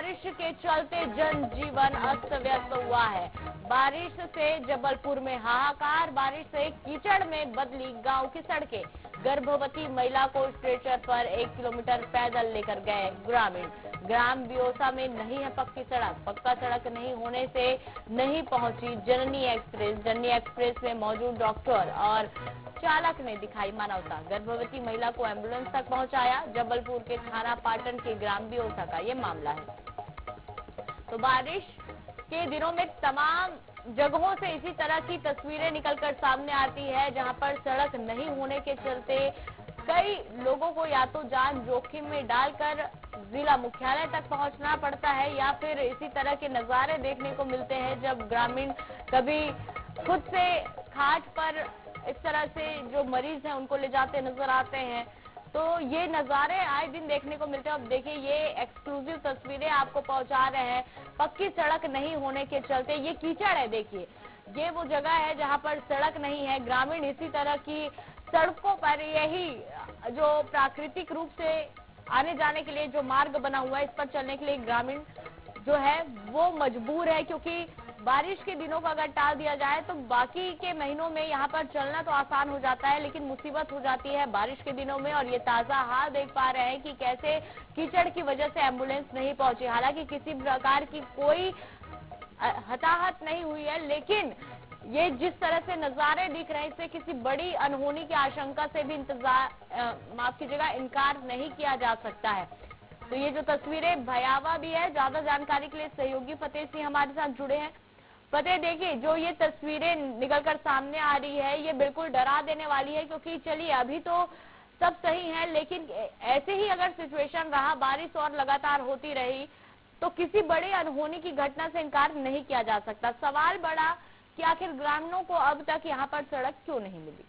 बारिश के चलते जनजीवन अस्त व्यस्त हुआ है। बारिश से जबलपुर में हाहाकार, बारिश से कीचड़ में बदली गांव की सड़कें। गर्भवती महिला को स्ट्रेचर पर 1 किलोमीटर पैदल लेकर गए ग्रामीण। ग्राम बियोसा में नहीं है पक्की सड़क, पक्का सड़क नहीं होने से नहीं पहुंची जननी एक्सप्रेस। जननी एक्सप्रेस में मौजूद डॉक्टर और चालक ने दिखाई मानवता, गर्भवती महिला को एम्बुलेंस तक पहुंचाया। जबलपुर के थाना पाटन के ग्राम बियोसा का ये मामला है। तो बारिश के दिनों में तमाम जगहों से इसी तरह की तस्वीरें निकलकर सामने आती है, जहां पर सड़क नहीं होने के चलते कई लोगों को या तो जान जोखिम में डालकर जिला मुख्यालय तक पहुंचना पड़ता है, या फिर इसी तरह के नजारे देखने को मिलते हैं जब ग्रामीण कभी खुद से खाट पर इस तरह से जो मरीज हैं उनको ले जाते नजर आते हैं। तो ये नजारे आए दिन देखने को मिलते हैं। अब देखिए, ये एक्सक्लूसिव तस्वीरें आपको पहुंचा रहे हैं। पक्की सड़क नहीं होने के चलते ये कीचड़ है। देखिए, ये वो जगह है जहां पर सड़क नहीं है। ग्रामीण इसी तरह की सड़कों पर, यही जो प्राकृतिक रूप से आने जाने के लिए जो मार्ग बना हुआ है, इस पर चलने के लिए ग्रामीण जो है वो मजबूर है, क्योंकि बारिश के दिनों को अगर टाल दिया जाए तो बाकी के महीनों में यहाँ पर चलना तो आसान हो जाता है, लेकिन मुसीबत हो जाती है बारिश के दिनों में। और ये ताजा हाल देख पा रहे हैं कि कैसे कीचड़ की वजह से एम्बुलेंस नहीं पहुंची। हालांकि किसी प्रकार की कोई हताहत नहीं हुई है, लेकिन ये जिस तरह से नजारे दिख रहे हैं, इससे किसी बड़ी अनहोनी की आशंका से भी माफ कीजिएगा, इनकार नहीं किया जा सकता है। तो ये जो तस्वीरें भयावह भी है। ज्यादा जानकारी के लिए सहयोगी फतेह सिंह हमारे साथ जुड़े हैं। फतेह, देखिए, जो ये तस्वीरें निकलकर सामने आ रही है ये बिल्कुल डरा देने वाली है, क्योंकि चलिए अभी तो सब सही है, लेकिन ऐसे ही अगर सिचुएशन रहा, बारिश और लगातार होती रही, तो किसी बड़े अनहोनी की घटना से इनकार नहीं किया जा सकता। सवाल बड़ा कि आखिर ग्रामीणों को अब तक यहाँ पर सड़क क्यों नहीं मिली।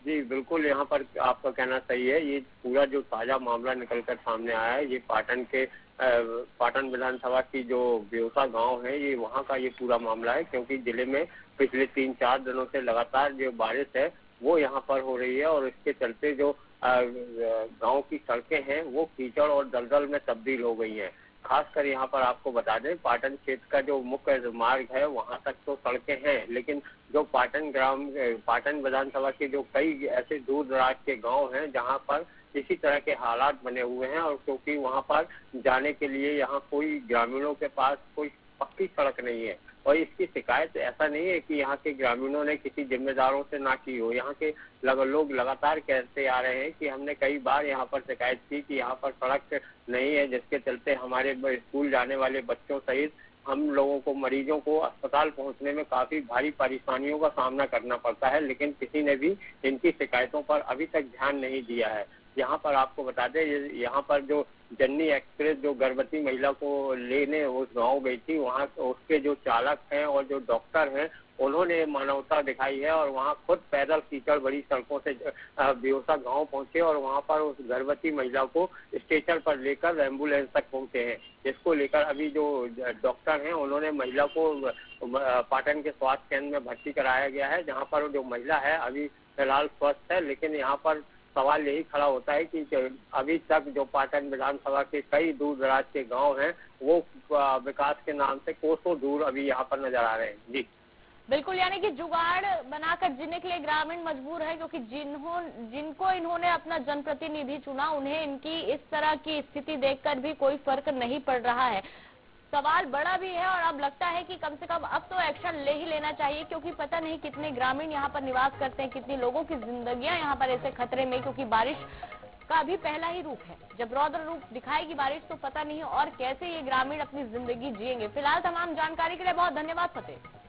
जी बिल्कुल, यहाँ पर आपका कहना सही है। ये पूरा जो ताजा मामला निकलकर सामने आया है, ये पाटन विधानसभा की जो बियोसा गांव है, ये वहाँ का ये पूरा मामला है। क्योंकि जिले में पिछले 3-4 दिनों से लगातार जो बारिश है वो यहाँ पर हो रही है, और इसके चलते जो गांव की सड़कें हैं वो कीचड़ और दलदल में तब्दील हो गई हैं। खासकर यहाँ पर आपको बता दें, पाटन क्षेत्र का जो मुख्य मार्ग है वहाँ तक तो सड़कें हैं, लेकिन जो पाटन विधानसभा के जो कई ऐसे दूर दराज के गांव हैं जहाँ पर इसी तरह के हालात बने हुए हैं, और क्योंकि वहाँ पर जाने के लिए यहाँ कोई ग्रामीणों के पास कोई पक्की सड़क नहीं है। और इसकी शिकायत ऐसा नहीं है कि यहाँ के ग्रामीणों ने किसी जिम्मेदारों से ना की हो। यहाँ के लोग लगातार कहते आ रहे हैं कि हमने कई बार यहाँ पर शिकायत की कि यहाँ पर सड़क नहीं है, जिसके चलते हमारे स्कूल जाने वाले बच्चों सहित हम लोगों को, मरीजों को अस्पताल पहुंचने में काफी भारी परेशानियों का सामना करना पड़ता है, लेकिन किसी ने भी इनकी शिकायतों पर अभी तक ध्यान नहीं दिया है। यहाँ पर आपको बता दें, यहाँ पर जो जननी एक्सप्रेस जो गर्भवती महिला को लेने उस गांव गई थी, वहाँ उसके जो चालक हैं और जो डॉक्टर हैं उन्होंने मानवता दिखाई है, और वहाँ खुद पैदल कीचड़ भरी सड़कों से बियोसा गांव पहुंचे और वहाँ पर उस गर्भवती महिला को स्ट्रेचर पर लेकर एम्बुलेंस तक पहुंचे हैं। इसको लेकर अभी जो डॉक्टर हैं उन्होंने महिला को पाटन के स्वास्थ्य केंद्र में भर्ती कराया गया है, जहाँ पर जो महिला है अभी फिलहाल स्वस्थ है। लेकिन यहाँ पर सवाल यही खड़ा होता है कि अभी तक जो पाटन विधानसभा के कई दूर दराज के गांव हैं वो विकास के नाम से कोसों दूर अभी यहाँ पर नजर आ रहे हैं। जी बिल्कुल, यानी कि जुगाड़ बनाकर जीने के लिए ग्रामीण मजबूर है, क्योंकि जिनको इन्होंने अपना जनप्रतिनिधि चुना, उन्हें इनकी इस तरह की स्थिति देखकर भी कोई फर्क नहीं पड़ रहा है। सवाल बड़ा भी है, और अब लगता है कि कम से कम अब तो एक्शन ले ही लेना चाहिए, क्योंकि पता नहीं कितने ग्रामीण यहाँ पर निवास करते हैं, कितने लोगों की जिंदगियां यहाँ पर ऐसे खतरे में, क्योंकि बारिश का अभी पहला ही रूप है। जब रौद्र रूप दिखाएगी बारिश तो पता नहीं और कैसे ये ग्रामीण अपनी जिंदगी जिएंगे। फिलहाल तमाम जानकारी के लिए बहुत धन्यवाद फतेह।